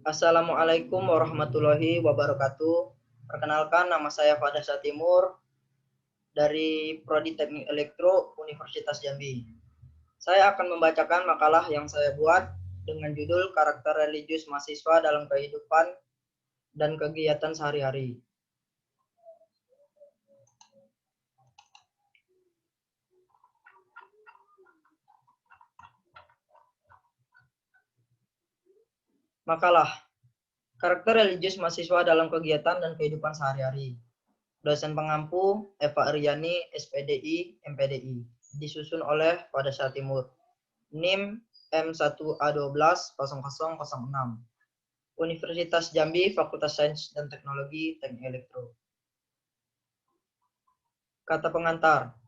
Assalamualaikum warahmatullahi wabarakatuh. Perkenalkan, nama saya Fadasa Timur dari Prodi Teknik Elektro Universitas Jambi. Saya akan membacakan makalah yang saya buat dengan judul Karakter Religius Mahasiswa dalam Kehidupan dan Kegiatan Sehari-hari. Makalah Karakter Religius Mahasiswa dalam Kegiatan dan Kehidupan Sehari-hari. Dosen pengampu Eva Aryani, SPDI, MPDI. Disusun oleh Fadasa Timur. NIM M1A120006. Universitas Jambi, Fakultas Sains dan Teknologi Teknik Elektro. Kata pengantar.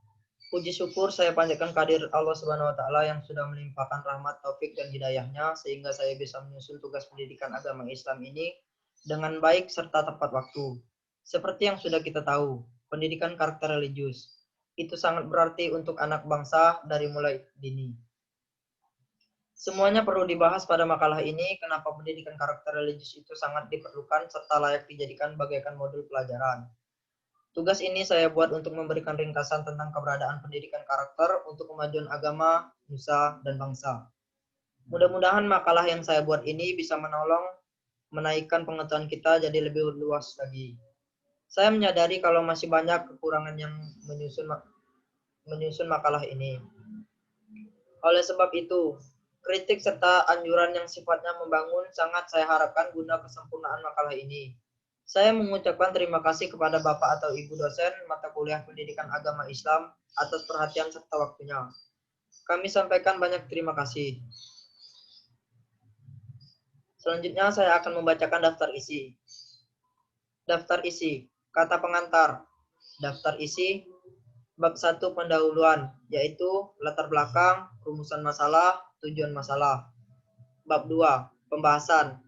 Puji syukur saya panjatkan kehadirat Allah Subhanahu wa taala yang sudah melimpahkan rahmat, taufik dan hidayahnya sehingga saya bisa menyusun tugas pendidikan agama Islam ini dengan baik serta tepat waktu. Seperti yang sudah kita tahu, pendidikan karakter religius itu sangat berarti untuk anak bangsa dari mulai dini. Semuanya perlu dibahas pada makalah ini, kenapa pendidikan karakter religius itu sangat diperlukan serta layak dijadikan bagaikan modul pelajaran. Tugas ini saya buat untuk memberikan ringkasan tentang keberadaan pendidikan karakter untuk kemajuan agama, nusa, dan bangsa. Mudah-mudahan makalah yang saya buat ini bisa menolong menaikkan pengetahuan kita jadi lebih luas lagi. Saya menyadari kalau masih banyak kekurangan yang menyusun makalah ini. Oleh sebab itu, kritik serta anjuran yang sifatnya membangun sangat saya harapkan guna kesempurnaan makalah ini. Saya mengucapkan terima kasih kepada Bapak atau Ibu dosen mata kuliah Pendidikan Agama Islam atas perhatian serta waktunya. Kami sampaikan banyak terima kasih. Selanjutnya saya akan membacakan daftar isi. Daftar isi, kata pengantar. Daftar isi, bab 1 pendahuluan, yaitu latar belakang, rumusan masalah, tujuan masalah. Bab 2, pembahasan,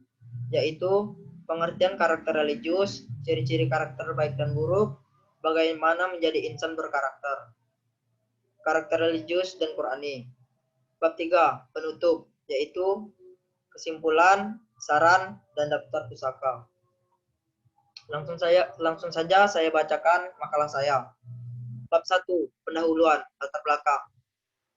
yaitu pengertian karakter religius, ciri-ciri karakter baik dan buruk, bagaimana menjadi insan berkarakter. Karakter religius dan Qurani. Bab 3, penutup, yaitu kesimpulan, saran, dan daftar pusaka. Langsung saja saya bacakan makalah saya. Bab 1, pendahuluan, latar belakang.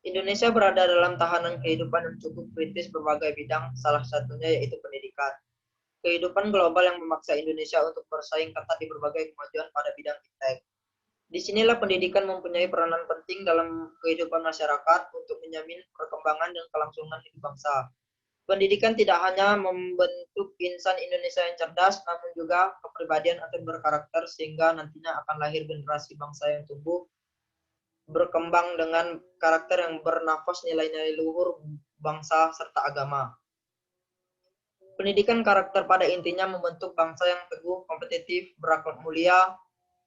Indonesia berada dalam tahanan kehidupan yang cukup kritis berbagai bidang, salah satunya yaitu pendidikan. Kehidupan global yang memaksa Indonesia untuk bersaing ketat di berbagai kemajuan pada bidang iptek. Disinilah pendidikan mempunyai peranan penting dalam kehidupan masyarakat untuk menjamin perkembangan dan kelangsungan hidup bangsa. Pendidikan tidak hanya membentuk insan Indonesia yang cerdas, namun juga kepribadian atau berkarakter sehingga nantinya akan lahir generasi bangsa yang tumbuh berkembang dengan karakter yang bernafas nilai-nilai luhur bangsa serta agama. Pendidikan karakter pada intinya membentuk bangsa yang teguh, kompetitif, berakhlak mulia,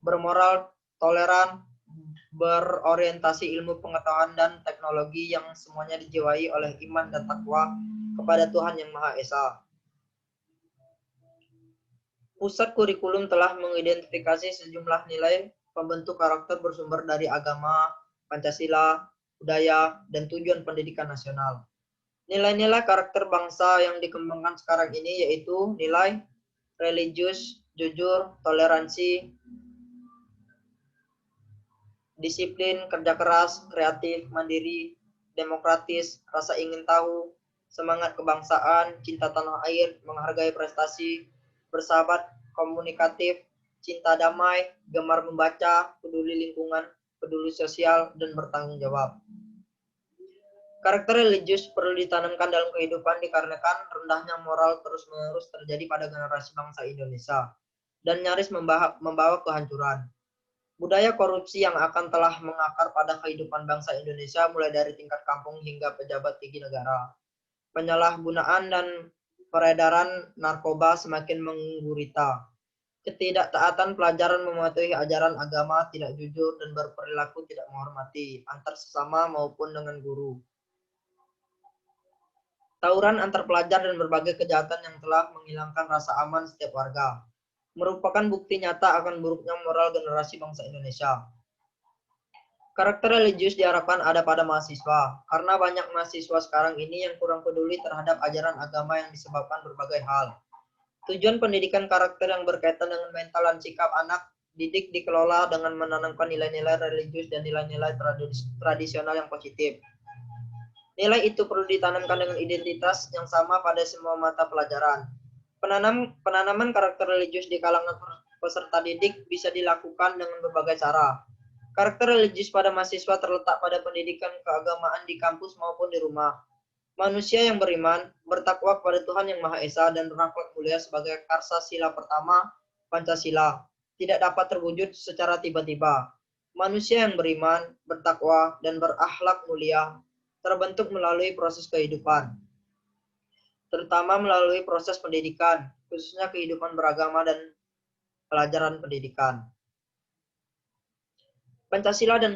bermoral, toleran, berorientasi ilmu pengetahuan dan teknologi yang semuanya dijiwai oleh iman dan takwa kepada Tuhan Yang Maha Esa. Pusat kurikulum telah mengidentifikasi sejumlah nilai pembentuk karakter bersumber dari agama, Pancasila, budaya, dan tujuan pendidikan nasional. Nilai-nilai karakter bangsa yang dikembangkan sekarang ini yaitu nilai religius, jujur, toleransi, disiplin, kerja keras, kreatif, mandiri, demokratis, rasa ingin tahu, semangat kebangsaan, cinta tanah air, menghargai prestasi, bersahabat, komunikatif, cinta damai, gemar membaca, peduli lingkungan, peduli sosial, dan bertanggung jawab. Karakter religius perlu ditanamkan dalam kehidupan dikarenakan rendahnya moral terus-menerus terjadi pada generasi bangsa Indonesia dan nyaris membawa kehancuran. Budaya korupsi yang akan telah mengakar pada kehidupan bangsa Indonesia mulai dari tingkat kampung hingga pejabat tinggi negara. Penyalahgunaan dan peredaran narkoba semakin menggurita. Ketidaktaatan pelajaran mematuhi ajaran agama, tidak jujur, dan berperilaku tidak menghormati antar sesama maupun dengan guru. Tawuran antar pelajar dan berbagai kejahatan yang telah menghilangkan rasa aman setiap warga merupakan bukti nyata akan buruknya moral generasi bangsa Indonesia. Karakter religius diharapkan ada pada mahasiswa, karena banyak mahasiswa sekarang ini yang kurang peduli terhadap ajaran agama yang disebabkan berbagai hal. Tujuan pendidikan karakter yang berkaitan dengan mental dan sikap anak didik dikelola dengan menanamkan nilai-nilai religius dan nilai-nilai tradisional yang positif. Nilai itu perlu ditanamkan dengan identitas yang sama pada semua mata pelajaran. Penanaman karakter religius di kalangan peserta didik bisa dilakukan dengan berbagai cara. Karakter religius pada mahasiswa terletak pada pendidikan keagamaan di kampus maupun di rumah. Manusia yang beriman, bertakwa kepada Tuhan Yang Maha Esa dan berakhlak mulia sebagai karsa sila pertama, Pancasila, tidak dapat terwujud secara tiba-tiba. Manusia yang beriman, bertakwa, dan berakhlak mulia terbentuk melalui proses kehidupan, terutama melalui proses pendidikan, khususnya kehidupan beragama dan pelajaran pendidikan. Pancasila dan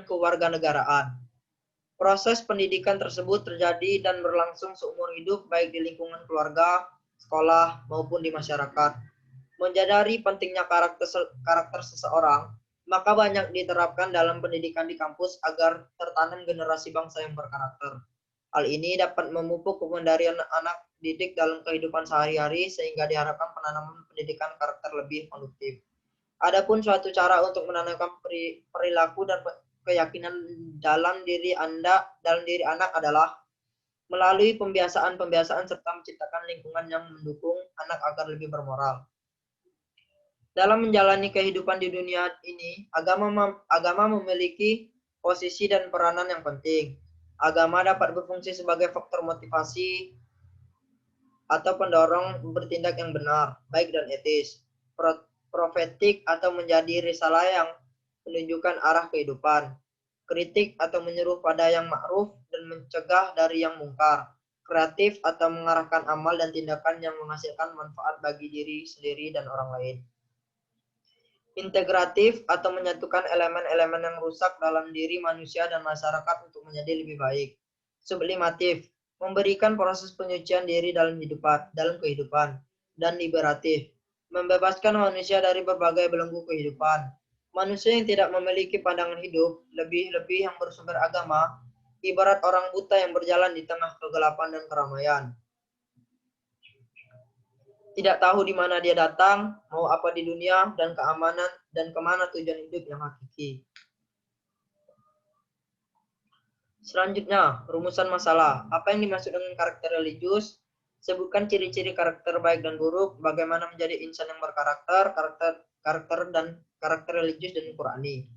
kewarganegaraan. Proses pendidikan tersebut terjadi dan berlangsung seumur hidup baik di lingkungan keluarga, sekolah, maupun di masyarakat. Menyadari pentingnya karakter seseorang, maka banyak diterapkan dalam pendidikan di kampus agar tertanam generasi bangsa yang berkarakter. Hal ini dapat memupuk pengendalian anak didik dalam kehidupan sehari-hari sehingga diharapkan penanaman pendidikan karakter lebih produktif. Adapun suatu cara untuk menanamkan perilaku dan keyakinan dalam diri anak adalah melalui pembiasaan serta menciptakan lingkungan yang mendukung anak agar lebih bermoral. Dalam menjalani kehidupan di dunia ini, agama memiliki posisi dan peranan yang penting. Agama dapat berfungsi sebagai faktor motivasi atau pendorong bertindak yang benar, baik dan etis, profetik atau menjadi risalah yang menunjukkan arah kehidupan, kritik atau menyuruh pada yang ma'ruf dan mencegah dari yang mungkar, kreatif atau mengarahkan amal dan tindakan yang menghasilkan manfaat bagi diri sendiri dan orang lain. Integratif atau menyatukan elemen-elemen yang rusak dalam diri manusia dan masyarakat untuk menjadi lebih baik. Sublimatif, memberikan proses penyucian diri dalam kehidupan. Dan liberatif, membebaskan manusia dari berbagai belenggu kehidupan. Manusia yang tidak memiliki pandangan hidup, lebih-lebih yang bersumber agama, ibarat orang buta yang berjalan di tengah kegelapan dan keramaian. Tidak tahu di mana dia datang, mau apa di dunia, dan keamanan, dan kemana tujuan hidup yang hakiki. Selanjutnya, rumusan masalah. Apa yang dimaksud dengan karakter religius? Sebutkan ciri-ciri karakter baik dan buruk, bagaimana menjadi insan yang berkarakter, karakter religius dan Qurani.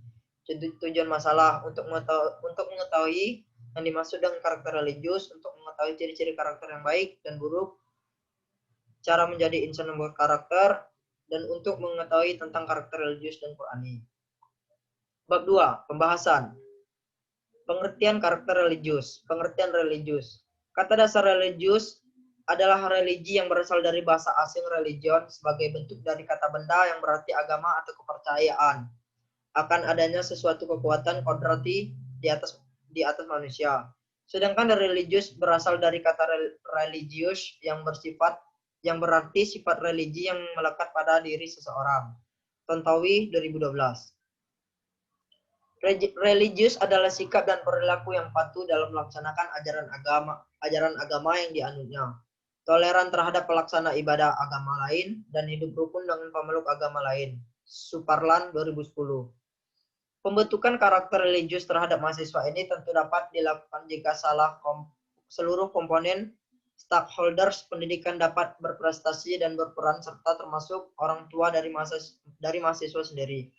Tujuan masalah untuk mengetahui yang dimaksud dengan karakter religius, untuk mengetahui ciri-ciri karakter yang baik dan buruk, cara menjadi insan yang berkarakter, dan untuk mengetahui tentang karakter religius dan Qurani. Bab 2, pembahasan. Pengertian karakter religius. Pengertian religius. Kata dasar religius adalah religi yang berasal dari bahasa asing religion sebagai bentuk dari kata benda yang berarti agama atau kepercayaan akan adanya sesuatu kekuatan kodrati di atas manusia. Sedangkan religius berasal dari kata religius yang berarti sifat religi yang melekat pada diri seseorang. Tontowi 2012. Religius adalah sikap dan perilaku yang patuh dalam melaksanakan ajaran agama yang dianutnya. Toleran terhadap pelaksana ibadah agama lain dan hidup rukun dengan pemeluk agama lain. Suparlan 2010. Pembentukan karakter religius terhadap mahasiswa ini tentu dapat dilakukan jika seluruh komponen stakeholders pendidikan dapat berprestasi dan berperan serta termasuk orang tua dari mahasiswa sendiri.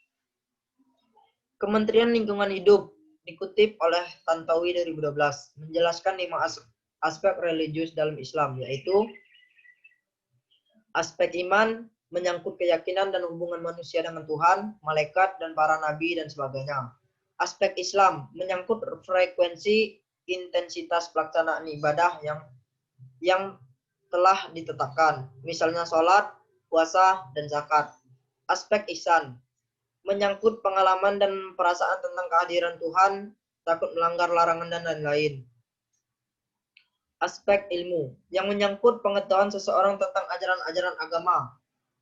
Kementerian Lingkungan Hidup dikutip oleh Tantowi 2012 menjelaskan 5 aspek religius dalam Islam, yaitu aspek iman, menyangkut keyakinan dan hubungan manusia dengan Tuhan, malaikat, dan para nabi, dan sebagainya. Aspek Islam menyangkut frekuensi intensitas pelaksanaan ibadah yang telah ditetapkan, misalnya sholat, puasa, dan zakat. Aspek ihsan menyangkut pengalaman dan perasaan tentang kehadiran Tuhan, takut melanggar larangan, dan lain-lain. Aspek ilmu yang menyangkut pengetahuan seseorang tentang ajaran-ajaran agama.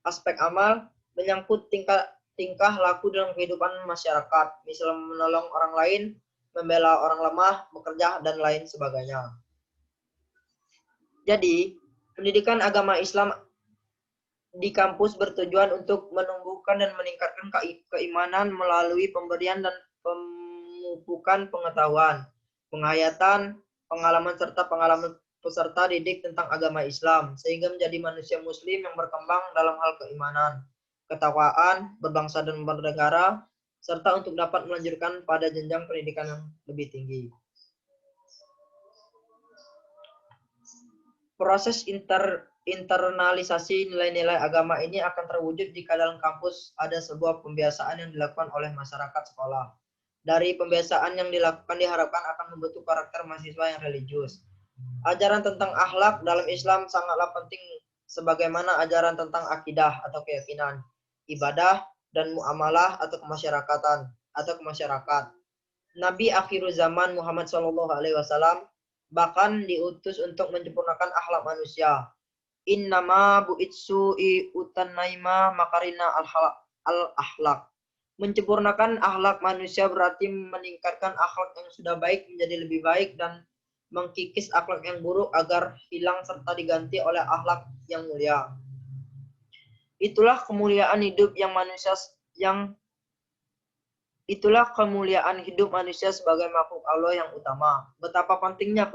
Aspek amal menyangkut tingkah laku dalam kehidupan masyarakat, misalnya menolong orang lain, membela orang lemah, bekerja, dan lain sebagainya. Jadi, Pendidikan agama Islam di kampus bertujuan untuk menumbuhkan dan meningkatkan keimanan melalui pemberian dan pemupukan pengetahuan, penghayatan, pengalaman serta pengalaman peserta didik tentang agama Islam, sehingga menjadi manusia muslim yang berkembang dalam hal keimanan, ketakwaan, berbangsa dan bernegara, serta untuk dapat melanjutkan pada jenjang pendidikan yang lebih tinggi. Proses internalisasi nilai-nilai agama ini akan terwujud jika dalam kampus ada sebuah pembiasaan yang dilakukan oleh masyarakat sekolah. Dari pembiasaan yang dilakukan diharapkan akan membentuk karakter mahasiswa yang religius. Ajaran tentang akhlak dalam Islam sangatlah penting sebagaimana ajaran tentang akidah atau keyakinan, ibadah, dan muamalah atau kemasyarakatan atau kemasyarakat. Nabi akhir zaman Muhammad SAW bahkan diutus untuk menyempurnakan akhlak manusia. Innama bu'itsu utanaima makarina al-akhlak. Menyempurnakan akhlak manusia berarti meningkatkan akhlak yang sudah baik menjadi lebih baik dan mengkikis akhlak yang buruk agar hilang serta diganti oleh akhlak yang mulia. Itulah kemuliaan hidup sebagai makhluk Allah yang utama. Betapa pentingnya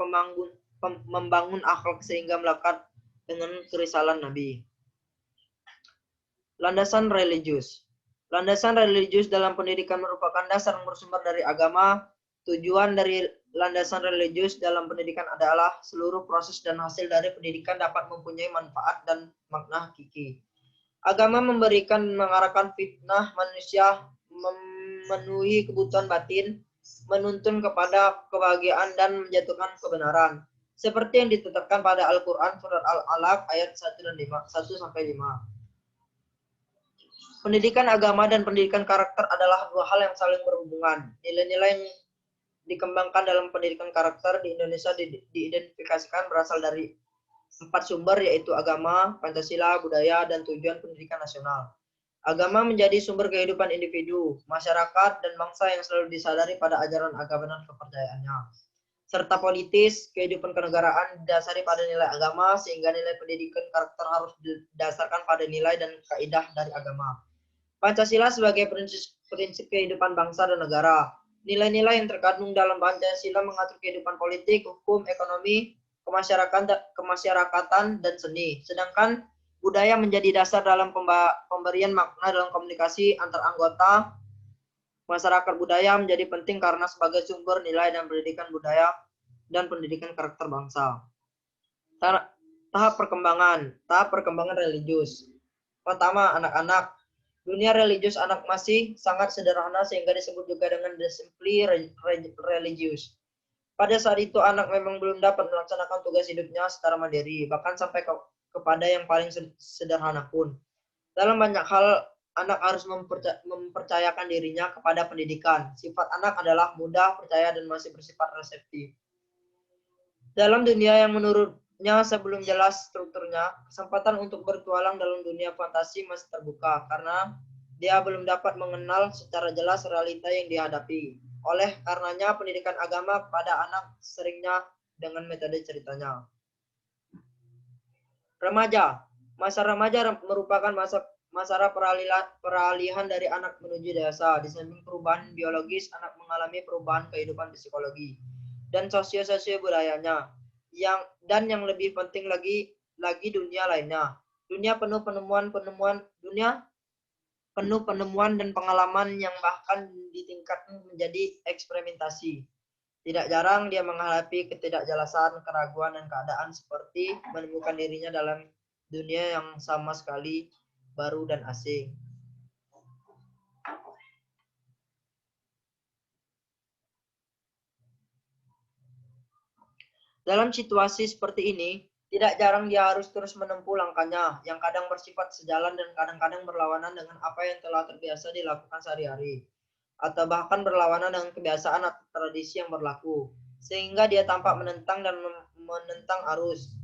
membangun akhlak sehingga melekat dengan kerisalan Nabi. Landasan religius. Landasan religius dalam pendidikan merupakan dasar yang bersumber dari agama. Tujuan dari landasan religius dalam pendidikan adalah seluruh proses dan hasil dari pendidikan dapat mempunyai manfaat dan makna hakiki. Agama memberikan mengarahkan fitnah manusia, memenuhi kebutuhan batin, menuntun kepada kebahagiaan dan menjatuhkan kebenaran. Seperti yang ditetapkan pada Al-Quran surat Al-Alaq ayat 1-5. Pendidikan agama dan pendidikan karakter adalah dua hal yang saling berhubungan. Nilai-nilai yang dikembangkan dalam pendidikan karakter di Indonesia diidentifikasikan berasal dari 4 sumber, yaitu agama, Pancasila, budaya, dan tujuan pendidikan nasional. Agama menjadi sumber kehidupan individu, masyarakat, dan bangsa yang selalu disadari pada ajaran agama dan kepercayaannya. Serta politis, kehidupan kenegaraan didasari pada nilai agama, sehingga nilai pendidikan karakter harus didasarkan pada nilai dan kaidah dari agama. Pancasila sebagai prinsip kehidupan bangsa dan negara. Nilai-nilai yang terkandung dalam Pancasila mengatur kehidupan politik, hukum, ekonomi, kemasyarakatan, dan seni. Sedangkan budaya menjadi dasar dalam pemberian makna dalam komunikasi antar anggota masyarakat. Budaya menjadi penting karena sebagai sumber nilai dan pendidikan budaya dan pendidikan karakter bangsa. Tahap perkembangan religius. Pertama, anak-anak. Dunia religius anak masih sangat sederhana sehingga disebut juga dengan the simply religious. Pada saat itu anak memang belum dapat melaksanakan tugas hidupnya secara mandiri, bahkan sampai kepada yang paling sederhana pun. Dalam banyak hal, anak harus mempercayakan dirinya kepada pendidikan. Sifat anak adalah mudah, percaya, dan masih bersifat reseptif. Dalam dunia yang menurutnya sebelum jelas strukturnya, kesempatan untuk bertualang dalam dunia fantasi masih terbuka karena dia belum dapat mengenal secara jelas realita yang dihadapi. Oleh karenanya, pendidikan agama pada anak seringnya dengan metode ceritanya. Remaja. Masa remaja merupakan masa peralihan dari anak menuju dewasa. Di samping perubahan biologis, anak mengalami perubahan kehidupan psikologi dan sosio budayanya. Yang lebih penting lagi dunia lainnya. Dunia penuh penemuan dan pengalaman yang bahkan ditingkatkan menjadi eksperimentasi. Tidak jarang dia menghadapi ketidakjelasan, keraguan, dan keadaan seperti menemukan dirinya dalam dunia yang sama sekali baru dan asing. Dalam situasi seperti ini, tidak jarang dia harus terus menempuh langkahnya, yang kadang bersifat sejalan dan kadang-kadang berlawanan dengan apa yang telah terbiasa dilakukan sehari-hari, atau bahkan berlawanan dengan kebiasaan atau tradisi yang berlaku, sehingga dia tampak menentang dan menentang arus.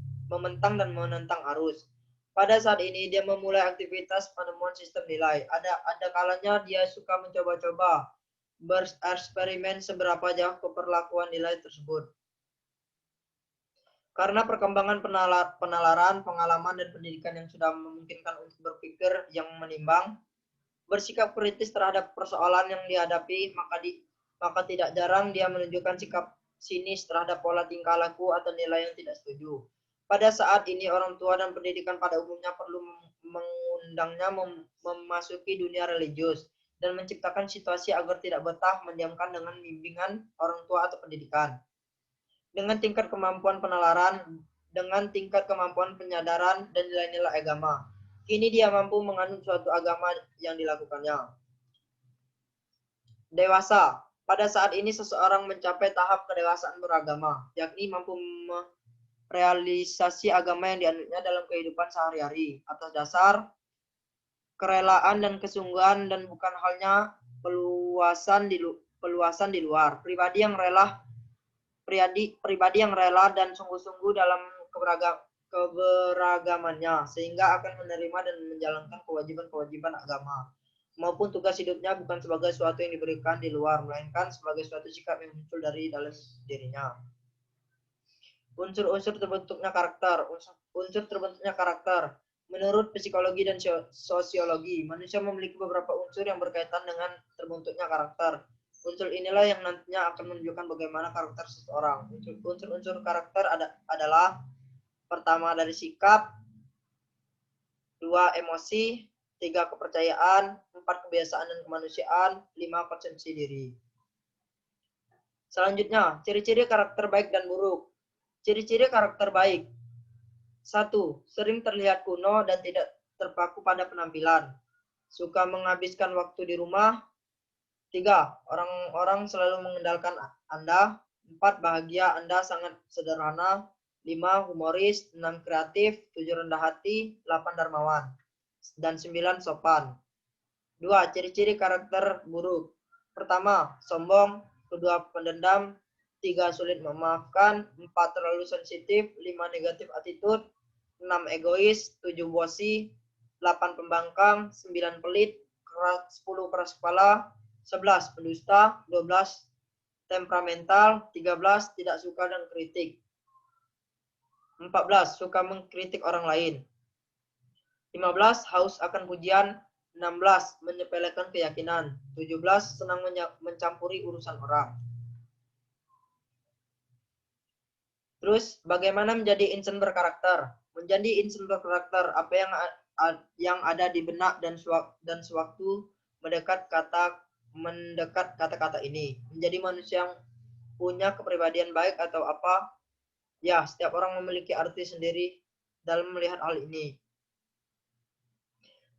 Pada saat ini dia memulai aktivitas penemuan sistem nilai. Ada kalanya dia suka mencoba-coba bereksperimen seberapa jauh keperlakuan nilai tersebut. Karena perkembangan penalaran, pengalaman, dan pendidikan yang sudah memungkinkan untuk berpikir yang menimbang, bersikap kritis terhadap persoalan yang dihadapi, maka tidak jarang dia menunjukkan sikap sinis terhadap pola tingkah laku atau nilai yang tidak setuju. Pada saat ini, orang tua dan pendidikan pada umumnya perlu mengundangnya memasuki dunia religius dan menciptakan situasi agar tidak betah mendiamkan dengan bimbingan orang tua atau pendidikan. Dengan tingkat kemampuan penalaran, dengan tingkat kemampuan penyadaran dan nilai-nilai agama, kini dia mampu menganut suatu agama yang dilakukannya. Dewasa. Pada saat ini seseorang mencapai tahap kedewasaan beragama, yakni mampu merealisasi agama yang dianutnya dalam kehidupan sehari-hari atas dasar kerelaan dan kesungguhan dan bukan hanya peluasan di luar. Pribadi yang rela dan sungguh-sungguh dalam keberagamannya, sehingga akan menerima dan menjalankan kewajiban-kewajiban agama maupun tugas hidupnya bukan sebagai sesuatu yang diberikan di luar, melainkan sebagai suatu sikap yang muncul dari dalam dirinya. Unsur-unsur terbentuknya karakter. Unsur terbentuknya karakter. Menurut psikologi dan sosiologi, manusia memiliki beberapa unsur yang berkaitan dengan terbentuknya karakter. Unsur inilah yang nantinya akan menunjukkan bagaimana karakter seseorang. Unsur-unsur karakter adalah pertama dari sikap, dua emosi, tiga kepercayaan, empat kebiasaan dan kemanusiaan, lima konsepsi diri. Selanjutnya, ciri-ciri karakter baik dan buruk. Ciri-ciri karakter baik. 1. Sering terlihat kuno dan tidak terpaku pada penampilan. Suka menghabiskan waktu di rumah. 3. Orang-orang selalu mengandalkan Anda. 4. Bahagia Anda sangat sederhana. 5. Humoris. 6. Kreatif. 7. Rendah hati. 8. Dermawan. Dan 9. Sopan. 2. Ciri-ciri karakter buruk. Pertama, sombong. Kedua, pendendam. 3. Sulit memaafkan. 4. Terlalu sensitif. 5. Negatif attitude. 6. Egois. 7. bosi. 8. Pembangkang. 9. Pelit. 10. Keras kepala. 11. Pendusta. 12. Temperamental. 13. Tidak suka dan kritik. 14. Suka mengkritik orang lain. 15. Haus akan pujian. 16. Menyepelekan keyakinan. 17. Senang mencampuri urusan orang. Terus, bagaimana menjadi insan berkarakter? Menjadi insan berkarakter, apa yang ada di benak dan sewaktu mendekat kata-kata ini. Menjadi manusia yang punya kepribadian baik atau apa? Ya, setiap orang memiliki arti sendiri dalam melihat hal ini.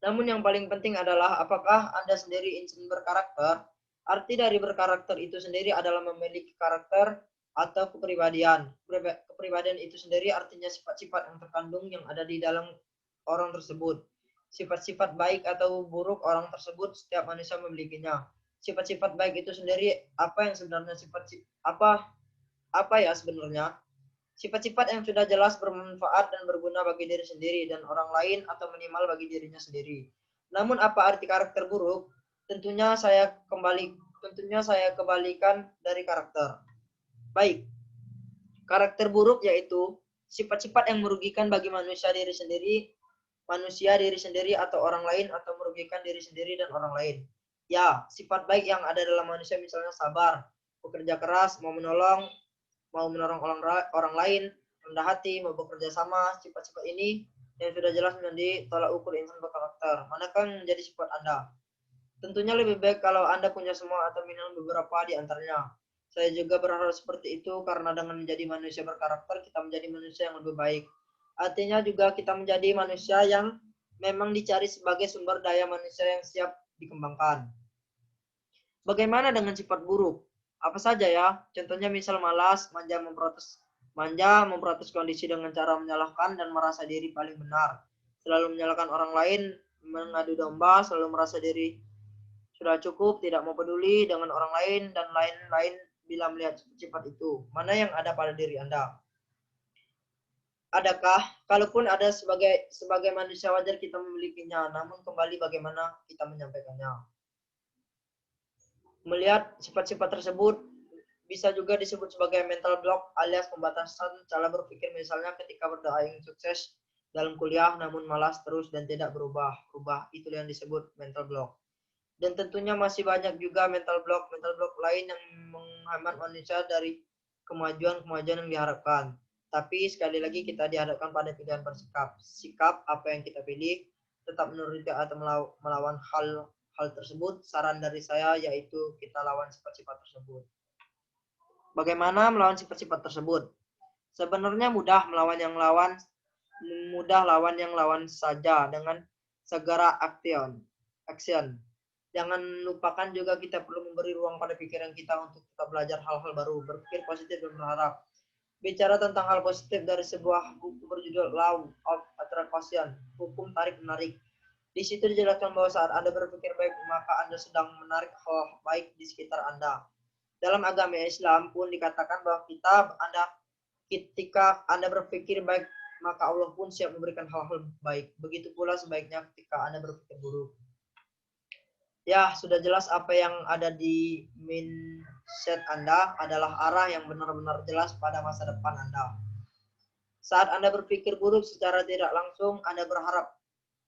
Namun yang paling penting adalah apakah Anda sendiri insan berkarakter? Arti dari berkarakter itu sendiri adalah memiliki karakter atau kepribadian. Kepribadian itu sendiri artinya sifat-sifat yang terkandung yang ada di dalam orang tersebut. Sifat-sifat baik atau buruk orang tersebut setiap manusia memilikinya. Sifat-sifat baik itu sendiri apa yang sebenarnya apa ya sebenarnya? Sifat-sifat yang sudah jelas bermanfaat dan berguna bagi diri sendiri dan orang lain atau minimal bagi dirinya sendiri. Namun apa arti karakter buruk? Tentunya saya kembalikan dari karakter. Baik, karakter buruk yaitu sifat-sifat yang merugikan bagi manusia diri sendiri atau orang lain atau merugikan diri sendiri dan orang lain. Ya, sifat baik yang ada dalam manusia misalnya sabar, bekerja keras, mau menolong orang lain, rendah hati, mau bekerja sama. Sifat-sifat ini yang sudah jelas menjadi tolak ukur insan berkarakter. Manakah yang menjadi sifat Anda? Tentunya lebih baik kalau Anda punya semua atau minimal beberapa di antaranya. Saya juga berharap seperti itu karena dengan menjadi manusia berkarakter, kita menjadi manusia yang lebih baik. Artinya juga kita menjadi manusia yang memang dicari sebagai sumber daya manusia yang siap dikembangkan. Bagaimana dengan sifat buruk? Apa saja ya? Contohnya misal malas, manja memprotes kondisi dengan cara menyalahkan dan merasa diri paling benar. Selalu menyalahkan orang lain, mengadu domba, selalu merasa diri sudah cukup, tidak mau peduli dengan orang lain, dan lain-lain bila melihat sifat itu. Mana yang ada pada diri Anda? Adakah, kalaupun ada sebagai manusia wajar kita memilikinya, namun kembali bagaimana kita menyampaikannya. Melihat sifat-sifat tersebut Bisa juga disebut sebagai mental block alias pembatasan cara berpikir, misalnya ketika berdoa ingin sukses dalam kuliah namun malas terus dan tidak berubah. Itu yang disebut mental block. Dan tentunya masih banyak juga mental block lain yang menghambat manusia dari kemajuan yang diharapkan. Tapi sekali lagi kita dihadapkan pada pilihan bersikap. Sikap apa yang kita pilih, tetap menuruti atau melawan hal tersebut. Saran dari saya yaitu kita lawan sifat-sifat tersebut. Bagaimana melawan sifat-sifat tersebut? Sebenarnya mudah lawan yang lawan saja dengan segera action. Jangan lupakan juga kita perlu memberi ruang pada pikiran kita untuk tetap belajar hal-hal baru, berpikir positif dan berharap. Bicara tentang hal positif dari sebuah buku berjudul Law of Attraction, hukum tarik-menarik. Di situ dijelaskan bahwa saat Anda berpikir baik, maka Anda sedang menarik hal baik di sekitar Anda. Dalam agama Islam pun dikatakan bahwa ketika Anda berpikir baik, maka Allah pun siap memberikan hal-hal baik. Begitu pula sebaiknya ketika Anda berpikir buruk. Ya, sudah jelas apa yang ada di mindset Anda adalah arah yang benar-benar jelas pada masa depan Anda. Saat Anda berpikir buruk secara tidak langsung, Anda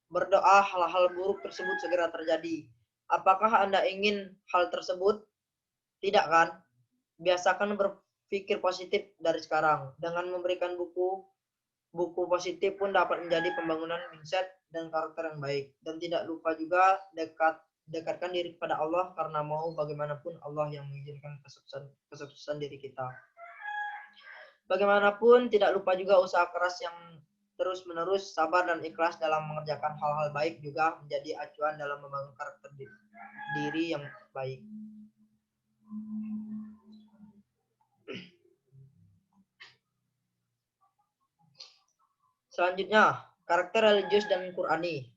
berdoa hal-hal buruk tersebut segera terjadi. Apakah Anda ingin hal tersebut? Tidak kan? Biasakan berpikir positif dari sekarang. Dengan memberikan buku positif pun dapat menjadi pembangunan mindset dan karakter yang baik. Dan tidak lupa juga dekatkan diri kepada Allah, karena mau bagaimanapun Allah yang mengizinkan kesuksesan diri kita. Bagaimanapun tidak lupa juga usaha keras yang terus-menerus, sabar dan ikhlas dalam mengerjakan hal-hal baik juga menjadi acuan dalam membangun karakter diri yang baik. Selanjutnya, karakter religius dan Qurani.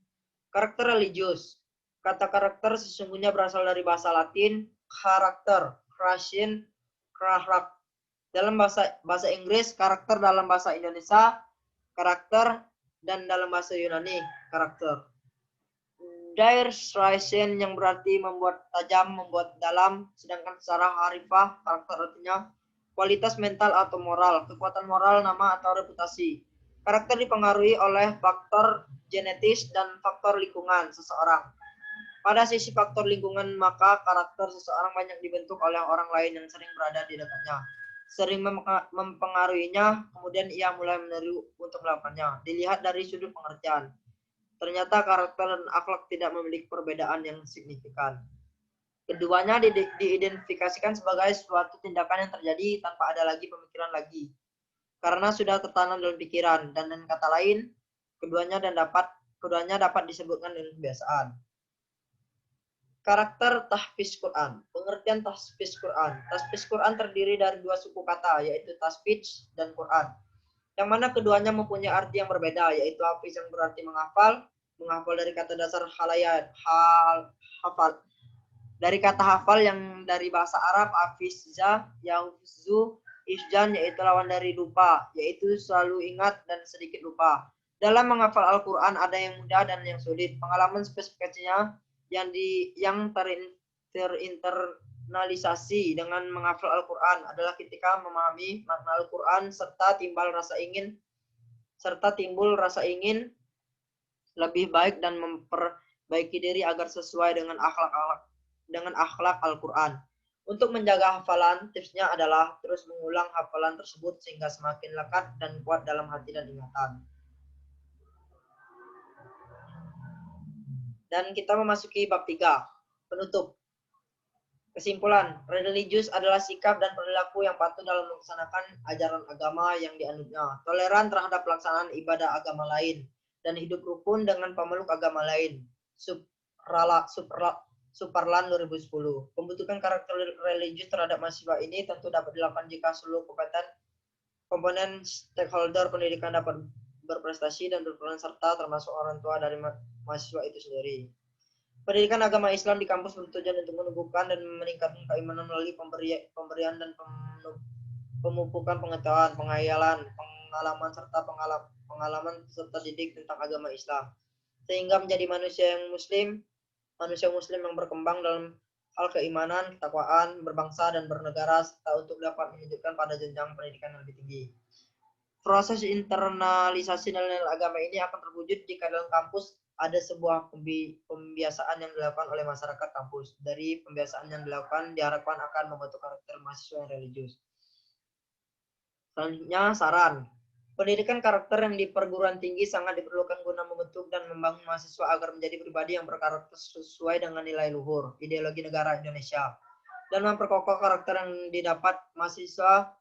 Karakter religius. Kata karakter sesungguhnya berasal dari bahasa Latin karakter, Russian, karak. Dalam bahasa Inggris, karakter, dalam bahasa Indonesia, karakter, dan dalam bahasa Yunani, karakter. Deirschreichen yang berarti membuat tajam, membuat dalam, sedangkan secara harfiah, karakter artinya kualitas mental atau moral, kekuatan moral, nama atau reputasi. Karakter dipengaruhi oleh faktor genetis dan faktor lingkungan seseorang. Pada sisi faktor lingkungan, maka karakter seseorang banyak dibentuk oleh orang lain yang sering berada di dekatnya, sering mempengaruhinya, kemudian ia mulai meniru untuk melakukannya. Dilihat dari sudut pengertian, ternyata karakter dan akhlak tidak memiliki perbedaan yang signifikan. Keduanya diidentifikasikan sebagai suatu tindakan yang terjadi tanpa ada lagi pemikiran lagi, karena sudah tertanam dalam pikiran, dan dengan kata lain, keduanya dapat disebutkan dengan kebiasaan. Karakter tahfiz Quran. Pengertian tahfiz Quran. Tahfiz Quran terdiri dari dua suku kata, yaitu tahfiz dan Quran, yang mana keduanya mempunyai arti yang berbeda, yaitu hafiz yang berarti menghafal dari kata dasar hafal. Dari kata hafal yang dari bahasa Arab hafizza, yahufzu, ifjan, yaitu lawan dari lupa, yaitu selalu ingat dan sedikit lupa. Dalam menghafal Al-Quran ada yang mudah dan yang sulit. Pengalaman spesifikasinya yang terinternalisasi dengan menghafal Al-Quran adalah ketika memahami makna Al-Quran serta timbul rasa ingin lebih baik dan memperbaiki diri agar sesuai dengan akhlak Al-Quran. Untuk menjaga hafalan, tipsnya adalah terus mengulang hafalan tersebut sehingga semakin lekat dan kuat dalam hati dan ingatan. Dan kita memasuki bab 3, penutup. Kesimpulan, religius adalah sikap dan perilaku yang patuh dalam melaksanakan ajaran agama yang dianutnya, toleran terhadap pelaksanaan ibadah agama lain, dan hidup rukun dengan pemeluk agama lain. Suparlan 2010. Pembentukan karakter religius terhadap mahasiswa ini tentu dapat dilakukan jika seluruh komponen stakeholder pendidikan dapat berprestasi dan berperan serta, termasuk orang tua dari mahasiswa itu sendiri. Pendidikan agama Islam di kampus bertujuan untuk menumbuhkan dan meningkatkan keimanan melalui pemberian dan pemupukan pengetahuan, penghayalan, pengalaman serta didik tentang agama Islam, sehingga menjadi manusia muslim yang berkembang dalam hal keimanan, ketakwaan, berbangsa dan bernegara, serta untuk dapat menunjukkan pada jenjang pendidikan yang lebih tinggi. Proses internalisasi nilai-nilai agama ini akan terwujud jika dalam kampus ada sebuah pembiasaan yang dilakukan oleh masyarakat kampus. Dari pembiasaan yang dilakukan diharapkan akan membentuk karakter mahasiswa yang religius. Selanjutnya, saran. Pendidikan karakter yang di perguruan tinggi sangat diperlukan guna membentuk dan membangun mahasiswa agar menjadi pribadi yang berkarakter sesuai dengan nilai luhur, ideologi negara Indonesia, dan memperkokoh karakter yang didapat mahasiswa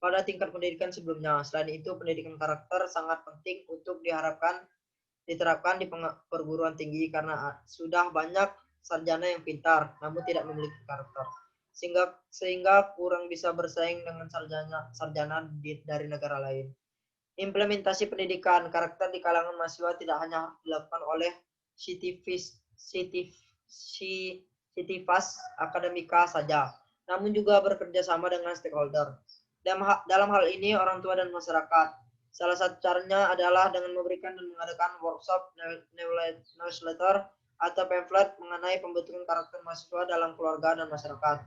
pada tingkat pendidikan sebelumnya. Selain itu, pendidikan karakter sangat penting untuk diterapkan di perguruan tinggi karena sudah banyak sarjana yang pintar namun tidak memiliki karakter. Sehingga kurang bisa bersaing dengan sarjana dari negara lain. Implementasi pendidikan karakter di kalangan mahasiswa tidak hanya dilakukan oleh Sitifas akademika saja, namun juga bekerja sama dengan stakeholder. Dalam hal ini, orang tua dan masyarakat. Salah satu caranya adalah dengan memberikan dan mengadakan workshop, newsletter, atau pamflet mengenai pembentukan karakter mahasiswa dalam keluarga dan masyarakat.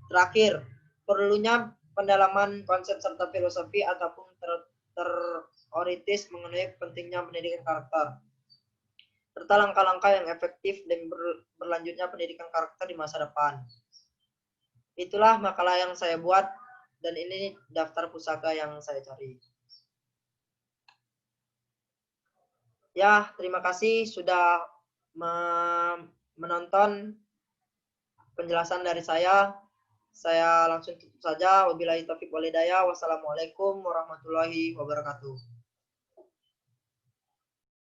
Terakhir, perlunya pendalaman konsep serta filosofi ataupun teoritis mengenai pentingnya pendidikan karakter, serta langkah-langkah yang efektif dan berlanjutnya pendidikan karakter di masa depan. Itulah makalah yang saya buat, dan ini daftar pusaka yang saya cari. Ya, terima kasih sudah menonton penjelasan dari saya. Saya langsung tutup saja. Wabillahi taufiq walhidayah. Wassalamualaikum warahmatullahi wabarakatuh.